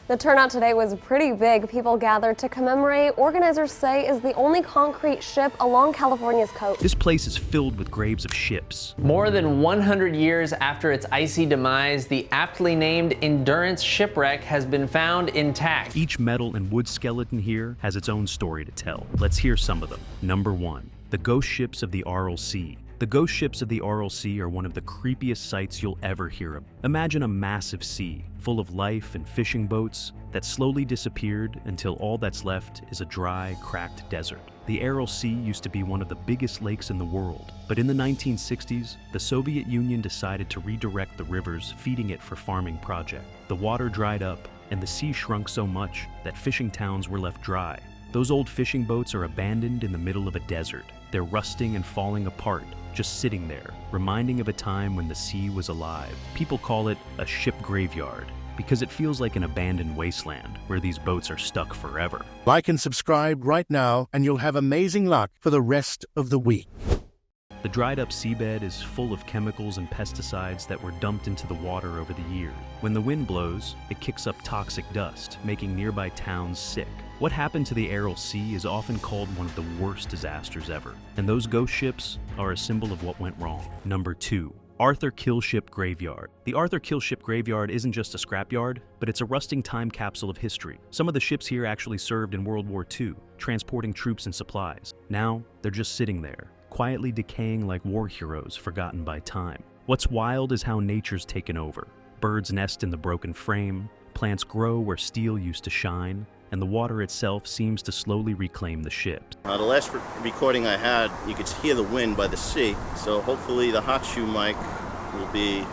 The turnout today was pretty big. People gathered to commemorate organizers say is the only concrete ship along California's coast. This place is filled with graves of ships. More than 100 years after its icy demise, the aptly named Endurance shipwreck has been found intact. Each metal and wood skeleton here has its own story to tell. Let's hear some of them. Number 1. The ghost ships of the Aral Sea. The ghost ships of the Aral Sea are one of the creepiest sights you'll ever hear of. Imagine a massive sea, full of life and fishing boats, that slowly disappeared until all that's left is a dry, cracked desert. The Aral Sea used to be one of the biggest lakes in the world, but in the 1960s, the Soviet Union decided to redirect the rivers feeding it for farming projects. The water dried up, and the sea shrunk so much that fishing towns were left dry. Those old fishing boats are abandoned in the middle of a desert. They're rusting and falling apart, just sitting there, reminding of a time when the sea was alive. People call it a ship graveyard because it feels like an abandoned wasteland where these boats are stuck forever. Like and subscribe right now, and you'll have amazing luck for the rest of the week. The dried up seabed is full of chemicals and pesticides that were dumped into the water over the years. When the wind blows, it kicks up toxic dust, making nearby towns sick. What happened to the Aral Sea is often called one of the worst disasters ever, and those ghost ships are a symbol of what went wrong. Number 2. Arthur Kill Ship Graveyard. The Arthur Kill Ship Graveyard isn't just a scrapyard, but it's a rusting time capsule of history. Some of the ships here actually served in World War II, transporting troops and supplies. Now, they're just sitting there, quietly decaying like war heroes forgotten by time. What's wild is how nature's taken over. Birds nest in the broken frame, plants grow where steel used to shine, and the water itself seems to slowly reclaim the ship. The last recording I had, you could hear the wind by the sea, so hopefully the hot shoe mic will be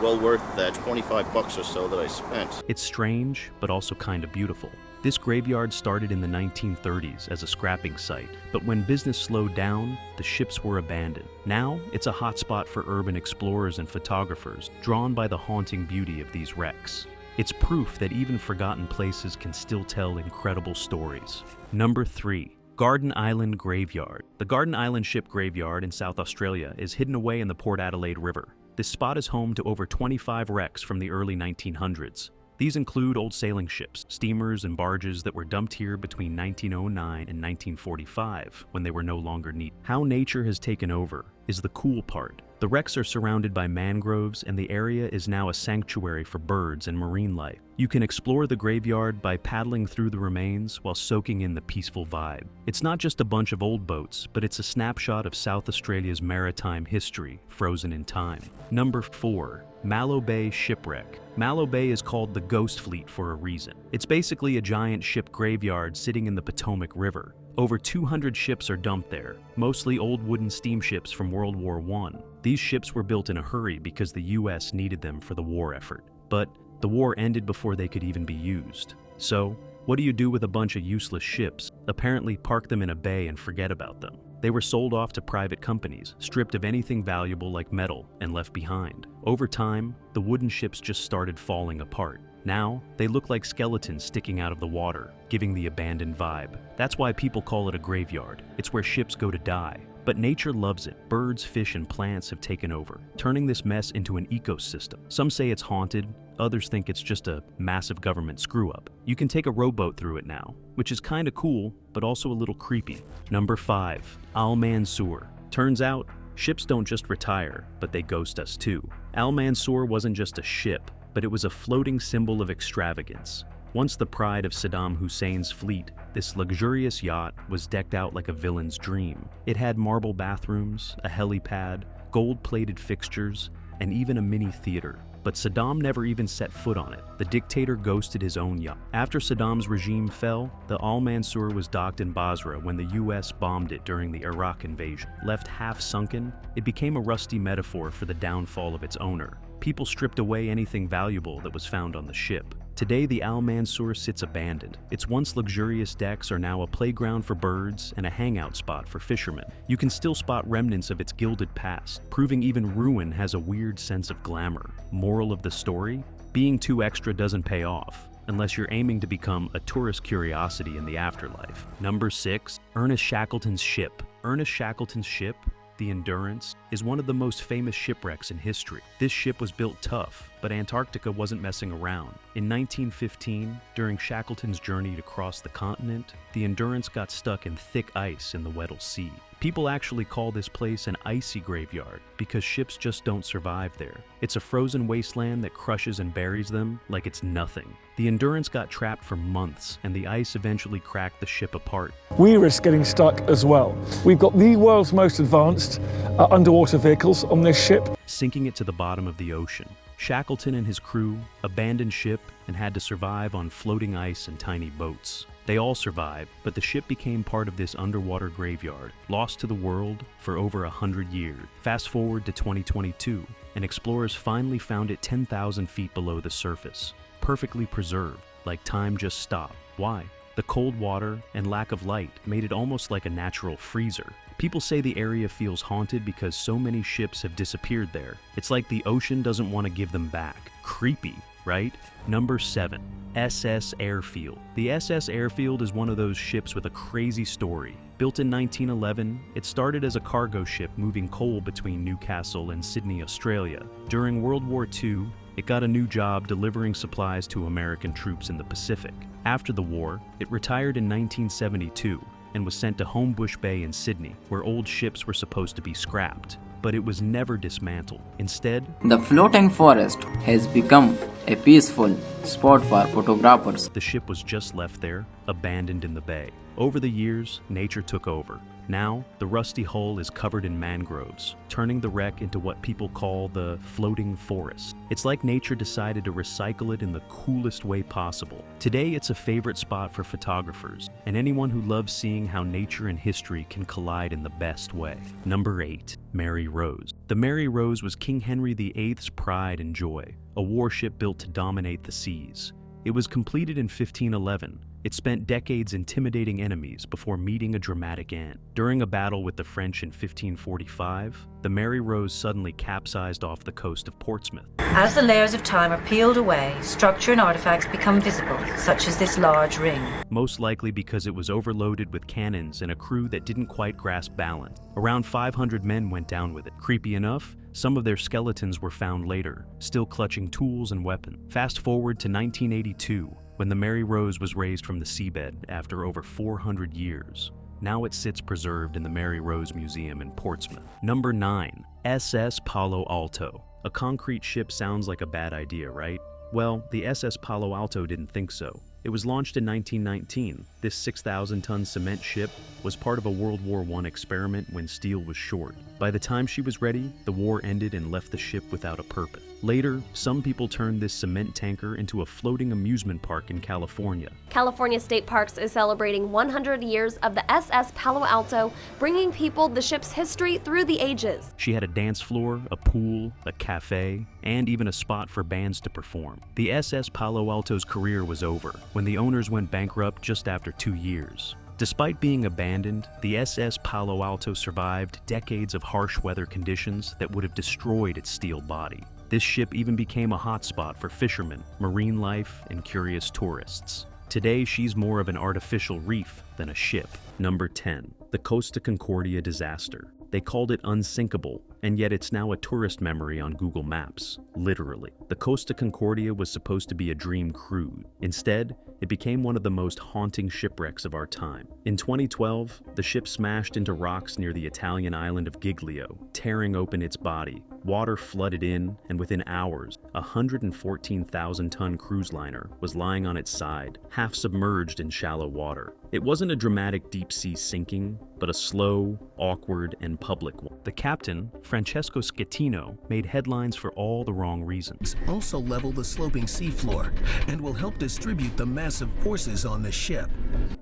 well worth that $25 or so that I spent. It's strange, but also kind of beautiful. This graveyard started in the 1930s as a scrapping site, but when business slowed down, the ships were abandoned. Now, it's a hotspot for urban explorers and photographers, drawn by the haunting beauty of these wrecks. It's proof that even forgotten places can still tell incredible stories. Number 3. Garden Island Graveyard. The Garden Island Ship Graveyard in South Australia is hidden away in the Port Adelaide River. This spot is home to over 25 wrecks from the early 1900s. These include old sailing ships, steamers, and barges that were dumped here between 1909 and 1945 when they were no longer needed. How nature has taken over is the cool part. The wrecks are surrounded by mangroves, and the area is now a sanctuary for birds and marine life. You can explore the graveyard by paddling through the remains while soaking in the peaceful vibe. It's not just a bunch of old boats, but it's a snapshot of South Australia's maritime history, frozen in time. Number 4. Mallow Bay Shipwreck. Mallow Bay is called the Ghost Fleet for a reason. It's basically a giant ship graveyard sitting in the Potomac River. Over 200 ships are dumped there, mostly old wooden steamships from World War I. These ships were built in a hurry because the US needed them for the war effort. But the war ended before they could even be used. So, what do you do with a bunch of useless ships? Apparently park them in a bay and forget about them. They were sold off to private companies, stripped of anything valuable like metal, and left behind. Over time, the wooden ships just started falling apart. Now, they look like skeletons sticking out of the water, giving the abandoned vibe. That's why people call it a graveyard. It's where ships go to die. But nature loves it. Birds, fish, and plants have taken over, turning this mess into an ecosystem. Some say it's haunted, others think it's just a massive government screw-up. You can take a rowboat through it now, which is kinda cool, but also a little creepy. Number 5. Al-Manur. Turns out, ships don't just retire, but they ghost us too. Al-Manur wasn't just a ship, but it was a floating symbol of extravagance. Once the pride of Saddam Hussein's fleet, this luxurious yacht was decked out like a villain's dream. It had marble bathrooms, a helipad, gold-plated fixtures, and even a mini theater. But Saddam never even set foot on it. The dictator ghosted his own yacht. After Saddam's regime fell, the Al-Manur was docked in Basra when the US bombed it during the Iraq invasion. Left half sunken, it became a rusty metaphor for the downfall of its owner. People stripped away anything valuable that was found on the ship. Today, the Al-Manur sits abandoned. Its once luxurious decks are now a playground for birds and a hangout spot for fishermen. You can still spot remnants of its gilded past, proving even ruin has a weird sense of glamour. Moral of the story? Being too extra doesn't pay off, unless you're aiming to become a tourist curiosity in the afterlife. Number 6. Ernest Shackleton's ship. Ernest Shackleton's ship the Endurance, is one of the most famous shipwrecks in history. This ship was built tough, but Antarctica wasn't messing around. In 1915, during Shackleton's journey to cross the continent, the Endurance got stuck in thick ice in the Weddell Sea. People actually call this place an icy graveyard because ships just don't survive there. It's a frozen wasteland that crushes and buries them like it's nothing. The Endurance got trapped for months, and the ice eventually cracked the ship apart. We risk getting stuck as well. We've got the world's most advanced underwater vehicles on this ship. Sinking it to the bottom of the ocean. Shackleton and his crew abandoned ship and had to survive on floating ice and tiny boats. They all survived, but the ship became part of this underwater graveyard, lost to the world for over 100 years. Fast forward to 2022, and explorers finally found it 10,000 feet below the surface, perfectly preserved, like time just stopped. Why? The cold water and lack of light made it almost like a natural freezer. People say the area feels haunted because so many ships have disappeared there. It's like the ocean doesn't want to give them back. Creepy, right? Number 7. SS Airfield. The SS Airfield is one of those ships with a crazy story. Built in 1911, it started as a cargo ship moving coal between Newcastle and Sydney, Australia. During World War II, it got a new job delivering supplies to American troops in the Pacific. After the war, it retired in 1972 and was sent to Homebush Bay in Sydney, where old ships were supposed to be scrapped. But it was never dismantled. Instead, the floating forest has become a peaceful spot for photographers. The ship was just left there, abandoned in the bay. Over the years, nature took over. Now, the rusty hull is covered in mangroves, turning the wreck into what people call the floating forest. It's like nature decided to recycle it in the coolest way possible. Today, it's a favorite spot for photographers and anyone who loves seeing how nature and history can collide in the best way. Number 8. Mary Rose. The Mary Rose was King Henry VIII's pride and joy, a warship built to dominate the seas. It was completed in 1511. It spent decades intimidating enemies before meeting a dramatic end. During a battle with the French in 1545, the Mary Rose suddenly capsized off the coast of Portsmouth. As the layers of time are peeled away, structure and artifacts become visible, such as this large ring. Most likely because it was overloaded with cannons and a crew that didn't quite grasp balance. Around 500 men went down with it. Creepy enough, some of their skeletons were found later, still clutching tools and weapons. Fast forward to 1982, when the Mary Rose was raised from the seabed after over 400 years. Now it sits preserved in the Mary Rose Museum in Portsmouth. Number 9. SS Palo Alto. A concrete ship sounds like a bad idea, right? Well, the SS Palo Alto didn't think so. It was launched in 1919. This 6,000-ton cement ship was part of a World War I experiment when steel was short. By the time she was ready, the war ended and left the ship without a purpose. Later, some people turned this cement tanker into a floating amusement park in California. California State Parks is celebrating 100 years of the SS Palo Alto, bringing people the ship's history through the ages. She had a dance floor, a pool, a cafe, and even a spot for bands to perform. The SS Palo Alto's career was over when the owners went bankrupt just after 2 years. Despite being abandoned, the SS Palo Alto survived decades of harsh weather conditions that would have destroyed its steel body. This ship even became a hotspot for fishermen, marine life, and curious tourists. Today, she's more of an artificial reef than a ship. Number 10. The Costa Concordia disaster. They called it unsinkable, and yet it's now a tourist memory on Google Maps, literally. The Costa Concordia was supposed to be a dream cruise. Instead, it became one of the most haunting shipwrecks of our time. In 2012, the ship smashed into rocks near the Italian island of Giglio, tearing open its body. Water flooded in, and within hours, a 114,000-ton cruise liner was lying on its side, half submerged in shallow water. It wasn't a dramatic deep-sea sinking, but a slow, awkward, and public one. The captain, Francesco Schettino, made headlines for all the wrong reasons. Also level the sloping seafloor and will help distribute the massive forces on the ship.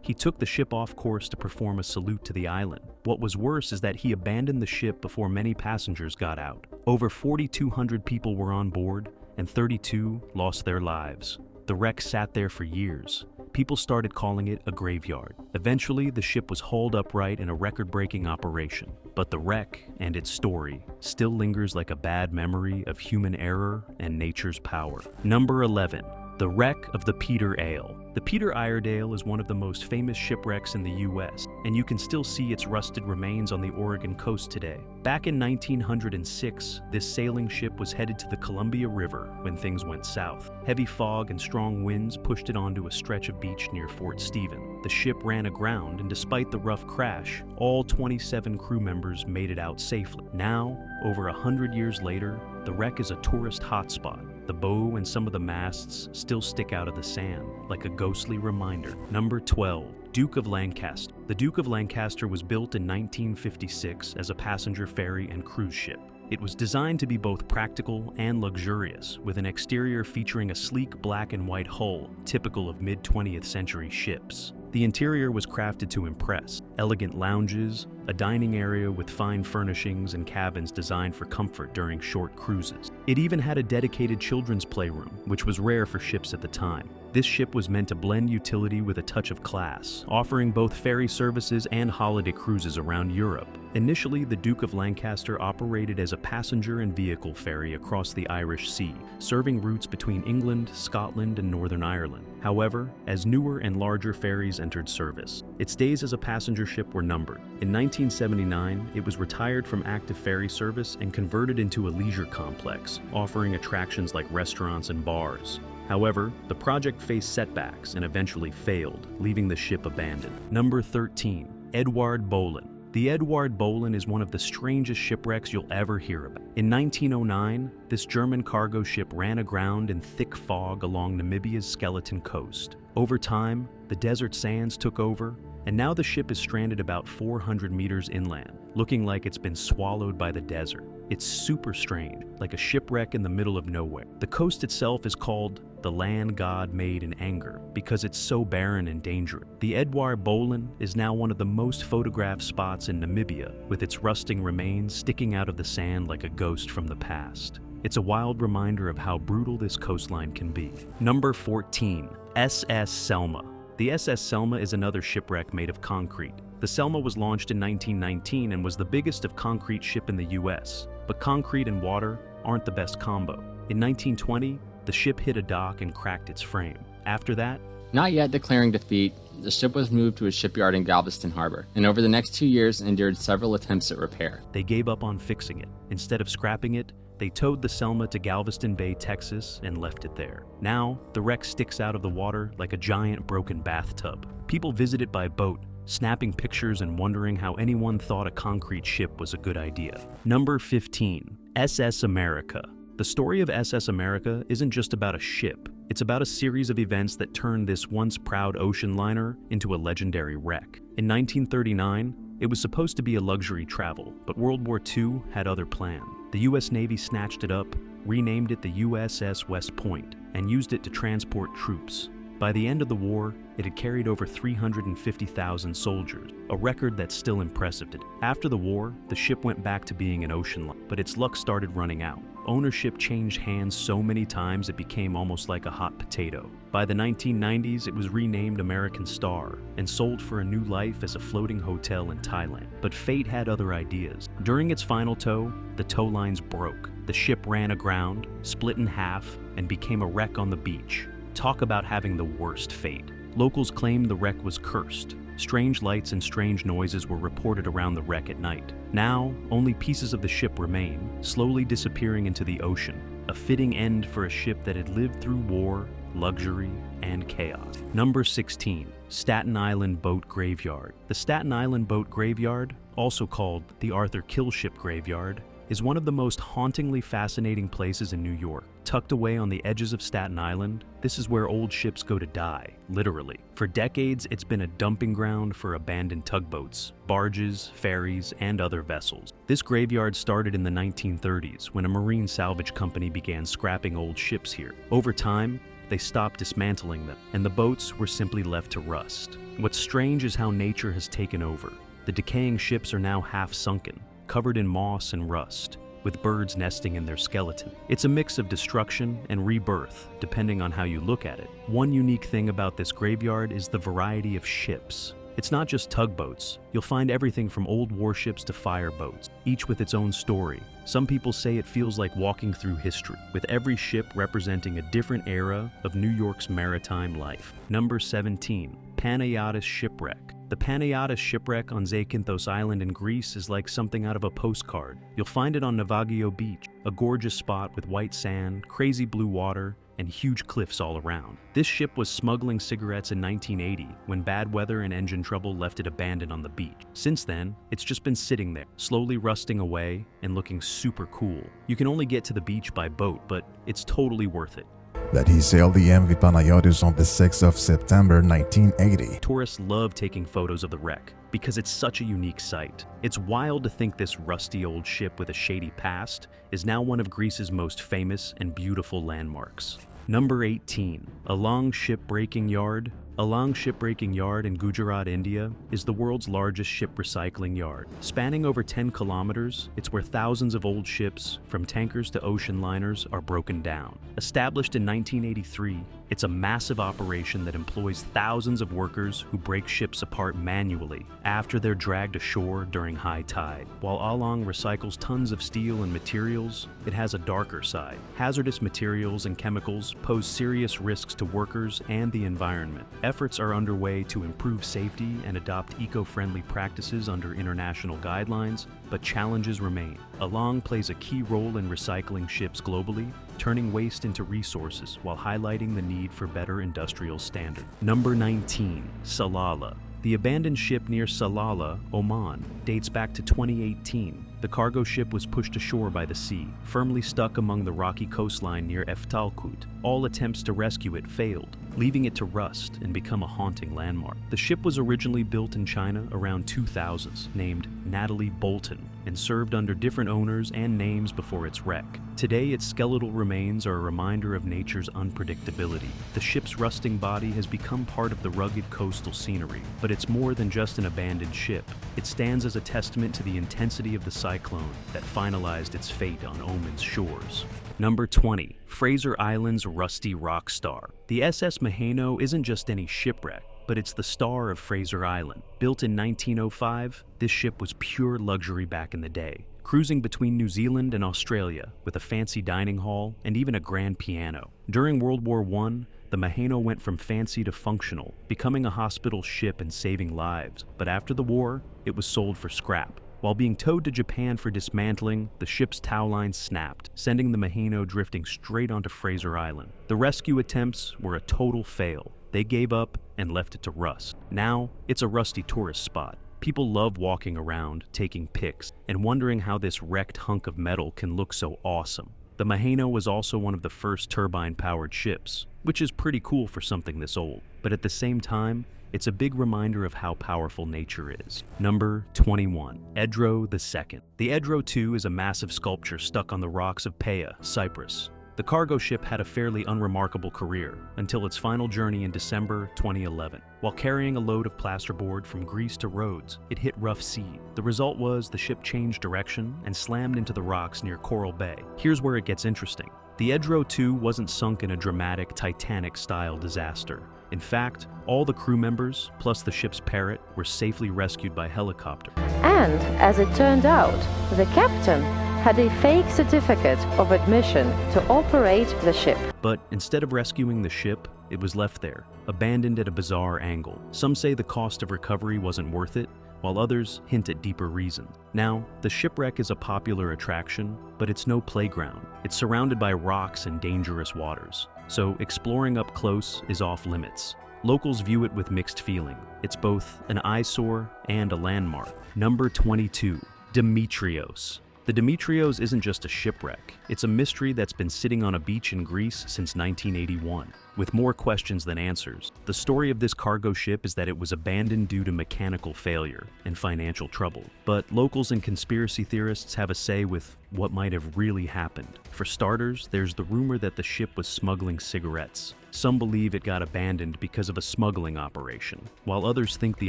He took the ship off course to perform a salute to the island. What was worse is that he abandoned the ship before many passengers got out. Over 4,200 people were on board, and 32 lost their lives. The wreck sat there for years. People started calling it a graveyard. Eventually, the ship was hauled upright in a record-breaking operation. But the wreck and its story still lingers like a bad memory of human error and nature's power. Number 11. The wreck of the Peter Ale. The Peter Iredale is one of the most famous shipwrecks in the US, and you can still see its rusted remains on the Oregon coast today. Back in 1906, this sailing ship was headed to the Columbia River when things went south. Heavy fog and strong winds pushed it onto a stretch of beach near Fort Stephen. The ship ran aground, and despite the rough crash, all 27 crew members made it out safely. Now, over 100 years later, the wreck is a tourist hotspot. The bow and some of the masts still stick out of the sand, like a ghostly reminder. Number 12. Duke of Lancaster. The Duke of Lancaster was built in 1956 as a passenger ferry and cruise ship. It was designed to be both practical and luxurious, with an exterior featuring a sleek black and white hull, typical of mid-20th century ships. The interior was crafted to impress. Elegant lounges, a dining area with fine furnishings, and cabins designed for comfort during short cruises. It even had a dedicated children's playroom, which was rare for ships at the time. This ship was meant to blend utility with a touch of class, offering both ferry services and holiday cruises around Europe. Initially, the Duke of Lancaster operated as a passenger and vehicle ferry across the Irish Sea, serving routes between England, Scotland, and Northern Ireland. However, as newer and larger ferries entered service, its days as a passenger ship were numbered. In 1979, it was retired from active ferry service and converted into a leisure complex, offering attractions like restaurants and bars. However, the project faced setbacks and eventually failed, leaving the ship abandoned. Number 13. Edward Bolan. The Edward Bolan is one of the strangest shipwrecks you'll ever hear about. In 1909, this German cargo ship ran aground in thick fog along Namibia's Skeleton coast. Over time, the desert sands took over, and now the ship is stranded about 400 meters inland, looking like it's been swallowed by the desert. It's super strange, like a shipwreck in the middle of nowhere. The coast itself is called the land God made in anger because it's so barren and dangerous. The Edward Bolan is now one of the most photographed spots in Namibia, with its rusting remains sticking out of the sand like a ghost from the past. It's a wild reminder of how brutal this coastline can be. Number 14. SS Selma. The SS Selma is another shipwreck made of concrete. The Selma was launched in 1919 and was the biggest of concrete ship in the US. But concrete and water aren't the best combo. In 1920, the ship hit a dock and cracked its frame. After that, not yet declaring defeat, the ship was moved to a shipyard in Galveston Harbor, and over the next 2 years endured several attempts at repair. They gave up on fixing it. Instead of scrapping it, they towed the Selma to Galveston Bay, Texas, and left it there. Now, the wreck sticks out of the water like a giant broken bathtub. People visit it by boat, snapping pictures and wondering how anyone thought a concrete ship was a good idea. Number 15. SS America. The story of SS America isn't just about a ship. It's about a series of events that turned this once proud ocean liner into a legendary wreck. In 1939, it was supposed to be a luxury travel, but World War II had other plans. The US Navy snatched it up, renamed it the USS West Point, and used it to transport troops. By the end of the war, it had carried over 350,000 soldiers, a record that's still impressive today. After the war, the ship went back to being an ocean liner, but its luck started running out. Ownership changed hands so many times it became almost like a hot potato. By the 1990s, it was renamed American Star and sold for a new life as a floating hotel in Thailand. But fate had other ideas. During its final tow, the tow lines broke. The ship ran aground, split in half, and became a wreck on the beach. Talk about having the worst fate. Locals claimed the wreck was cursed. Strange lights and strange noises were reported around the wreck at night. Now, only pieces of the ship remain, slowly disappearing into the ocean, a fitting end for a ship that had lived through war, luxury, and chaos. Number 16. Staten Island Boat Graveyard. The Staten Island Boat Graveyard, also called the Arthur Kill Ship Graveyard, is one of the most hauntingly fascinating places in New York. Tucked away on the edges of Staten Island, this is where old ships go to die, literally. For decades, it's been a dumping ground for abandoned tugboats, barges, ferries, and other vessels. This graveyard started in the 1930s when a marine salvage company began scrapping old ships here. Over time, they stopped dismantling them, and the boats were simply left to rust. What's strange is how nature has taken over. The decaying ships are now half sunken, covered in moss and rust, with birds nesting in their skeleton. It's a mix of destruction and rebirth, depending on how you look at it. One unique thing about this graveyard is the variety of ships. It's not just tugboats. You'll find everything from old warships to fireboats, each with its own story. Some people say it feels like walking through history, with every ship representing a different era of New York's maritime life. Number 17. Panagiotis Shipwreck. The Panagiotis shipwreck on Zakynthos Island in Greece is like something out of a postcard. You'll find it on Navagio Beach, a gorgeous spot with white sand, crazy blue water, and huge cliffs all around. This ship was smuggling cigarettes in 1980 when bad weather and engine trouble left it abandoned on the beach. Since then, it's just been sitting there, slowly rusting away and looking super cool. You can only get to the beach by boat, but it's totally worth it. That he sailed the MV Panagiotis on the 6th of September 1980. Tourists love taking photos of the wreck because it's such a unique sight. It's wild to think this rusty old ship with a shady past is now one of Greece's most famous and beautiful landmarks. Number 18. Alang Shipbreaking Yard. Alang Shipbreaking Yard in Gujarat, India, is the world's largest ship recycling yard. Spanning over 10 kilometers, it's where thousands of old ships, from tankers to ocean liners, are broken down. Established in 1983, it's a massive operation that employs thousands of workers who break ships apart manually after they're dragged ashore during high tide. While Alang recycles tons of steel and materials, it has a darker side. Hazardous materials and chemicals pose serious risks to workers and the environment. Efforts are underway to improve safety and adopt eco-friendly practices under international guidelines, but challenges remain. Alang plays a key role in recycling ships globally, turning waste into resources while highlighting the need for better industrial standards. Number 19. Salalah. The abandoned ship near Salalah, Oman, dates back to 2018. The cargo ship was pushed ashore by the sea, firmly stuck among the rocky coastline near Eftalkut. All attempts to rescue it failed, leaving it to rust and become a haunting landmark. The ship was originally built in China around 2000s, named Natalie Bolton, and served under different owners and names before its wreck. Today, its skeletal remains are a reminder of nature's unpredictability. The ship's rusting body has become part of the rugged coastal scenery, but it's more than just an abandoned ship. It stands as a testament to the intensity of the cyclone that finalized its fate on Oman's shores. Number 20. Fraser Island's Rusty Rock Star. The SS Maheno isn't just any shipwreck, but it's the star of Fraser Island. Built in 1905, this ship was pure luxury back in the day, cruising between New Zealand and Australia with a fancy dining hall and even a grand piano. During World War I, the Maheno went from fancy to functional, becoming a hospital ship and saving lives. But after the war, it was sold for scrap. While being towed to Japan for dismantling, the ship's tow line snapped, sending the Maheno drifting straight onto Fraser Island. The rescue attempts were a total fail. They gave up and left it to rust. Now, it's a rusty tourist spot. People love walking around, taking pics, and wondering how this wrecked hunk of metal can look so awesome. The Maheno was also one of the first turbine-powered ships, which is pretty cool for something this old. But at the same time, it's a big reminder of how powerful nature is. Number 21. Edro II. The Edro II is a massive sculpture stuck on the rocks of Paya, Cyprus. The cargo ship had a fairly unremarkable career until its final journey in December 2011. While carrying a load of plasterboard from Greece to Rhodes, it hit rough sea. The result was the ship changed direction and slammed into the rocks near Coral Bay. Here's where it gets interesting. The Edro II wasn't sunk in a dramatic Titanic-style disaster. In fact, all the crew members, plus the ship's parrot, were safely rescued by helicopter. And, as it turned out, the captain had a fake certificate of admission to operate the ship. But instead of rescuing the ship, it was left there, abandoned at a bizarre angle. Some say the cost of recovery wasn't worth it, while others hint at deeper reasons. Now, the shipwreck is a popular attraction, but it's no playground. It's surrounded by rocks and dangerous waters, so exploring up close is off limits. Locals view it with mixed feeling. It's both an eyesore and a landmark. Number 22. Demetrios. The Demetrios isn't just a shipwreck. It's a mystery that's been sitting on a beach in Greece since 1981, with more questions than answers. The story of this cargo ship is that it was abandoned due to mechanical failure and financial trouble. But locals and conspiracy theorists have a say with what might have really happened. For starters, there's the rumor that the ship was smuggling cigarettes. Some believe it got abandoned because of a smuggling operation, while others think the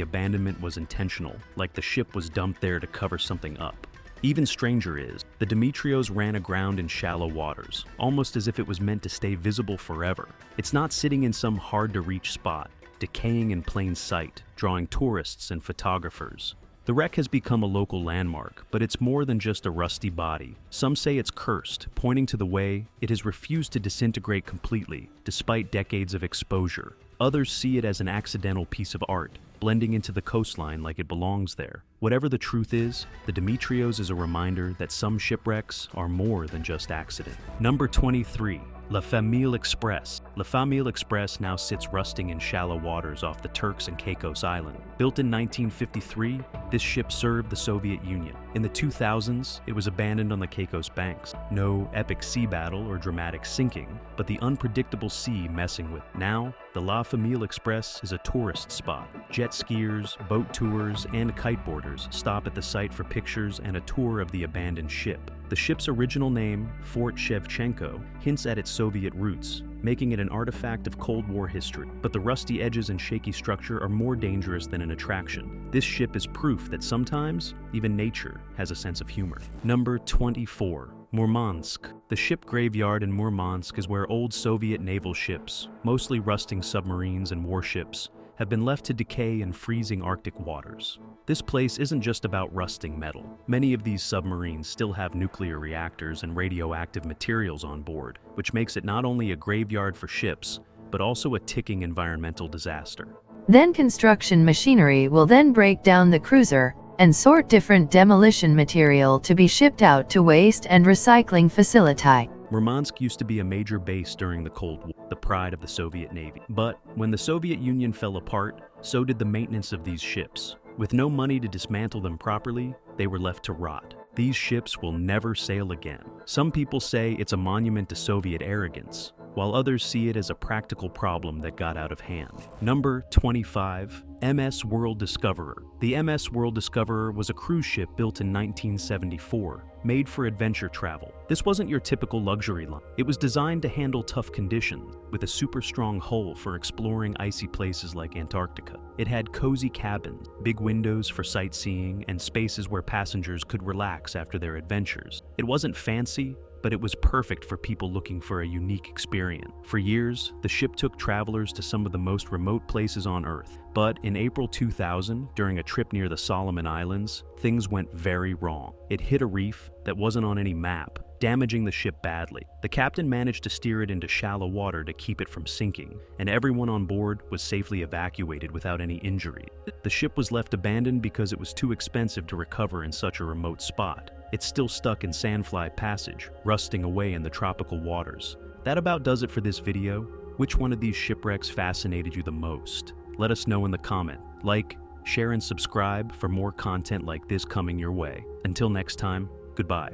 abandonment was intentional, like the ship was dumped there to cover something up. Even stranger is, the Demetrios ran aground in shallow waters, almost as if it was meant to stay visible forever. It's not sitting in some hard-to-reach spot, decaying in plain sight, drawing tourists and photographers. The wreck has become a local landmark, but it's more than just a rusty body. Some say it's cursed, pointing to the way it has refused to disintegrate completely, despite decades of exposure. Others see it as an accidental piece of art, blending into the coastline like it belongs there. Whatever the truth is, the Demetrios is a reminder that some shipwrecks are more than just accident. Number 23. La Familia Express. La Familia Express now sits rusting in shallow waters off the Turks and Caicos Island. Built in 1953, this ship served the Soviet Union. In the 2000s, it was abandoned on the Caicos banks. No epic sea battle or dramatic sinking, but the unpredictable sea messing with it. Now, the La Familia Express is a tourist spot. Jet skiers, boat tours, and kiteboarders stop at the site for pictures and a tour of the abandoned ship. The ship's original name, Fort Shevchenko, hints at its Soviet roots, making it an artifact of Cold War history. But the rusty edges and shaky structure are more dangerous than an attraction. This ship is proof that sometimes, even nature has a sense of humor. Number 24. Murmansk. The ship graveyard in Murmansk is where old Soviet naval ships, mostly rusting submarines and warships, have been left to decay in freezing Arctic waters. This place isn't just about rusting metal. Many of these submarines still have nuclear reactors and radioactive materials on board, which makes it not only a graveyard for ships, but also a ticking environmental disaster. Then construction machinery will then break down the cruiser and sort different demolition material to be shipped out to waste and recycling facility. Murmansk used to be a major base during the Cold War, the pride of the Soviet Navy. But when the Soviet Union fell apart, so did the maintenance of these ships. With no money to dismantle them properly, they were left to rot. These ships will never sail again. Some people say it's a monument to Soviet arrogance, while others see it as a practical problem that got out of hand. Number 25. MS World Discoverer. The MS World Discoverer was a cruise ship built in 1974, made for adventure travel. This wasn't your typical luxury line. It was designed to handle tough conditions, with a super strong hull for exploring icy places like Antarctica. It had cozy cabins, big windows for sightseeing, and spaces where passengers could relax after their adventures. It wasn't fancy, but it was perfect for people looking for a unique experience. For years, the ship took travelers to some of the most remote places on Earth. But in April 2000, during a trip near the Solomon Islands, things went very wrong. It hit a reef that wasn't on any map, damaging the ship badly. The captain managed to steer it into shallow water to keep it from sinking, and everyone on board was safely evacuated without any injury. The ship was left abandoned because it was too expensive to recover in such a remote spot. It's still stuck in Sandfly Passage, rusting away in the tropical waters. That about does it for this video. Which one of these shipwrecks fascinated you the most? Let us know in the comment. Like, share, and subscribe for more content like this coming your way. Until next time, goodbye.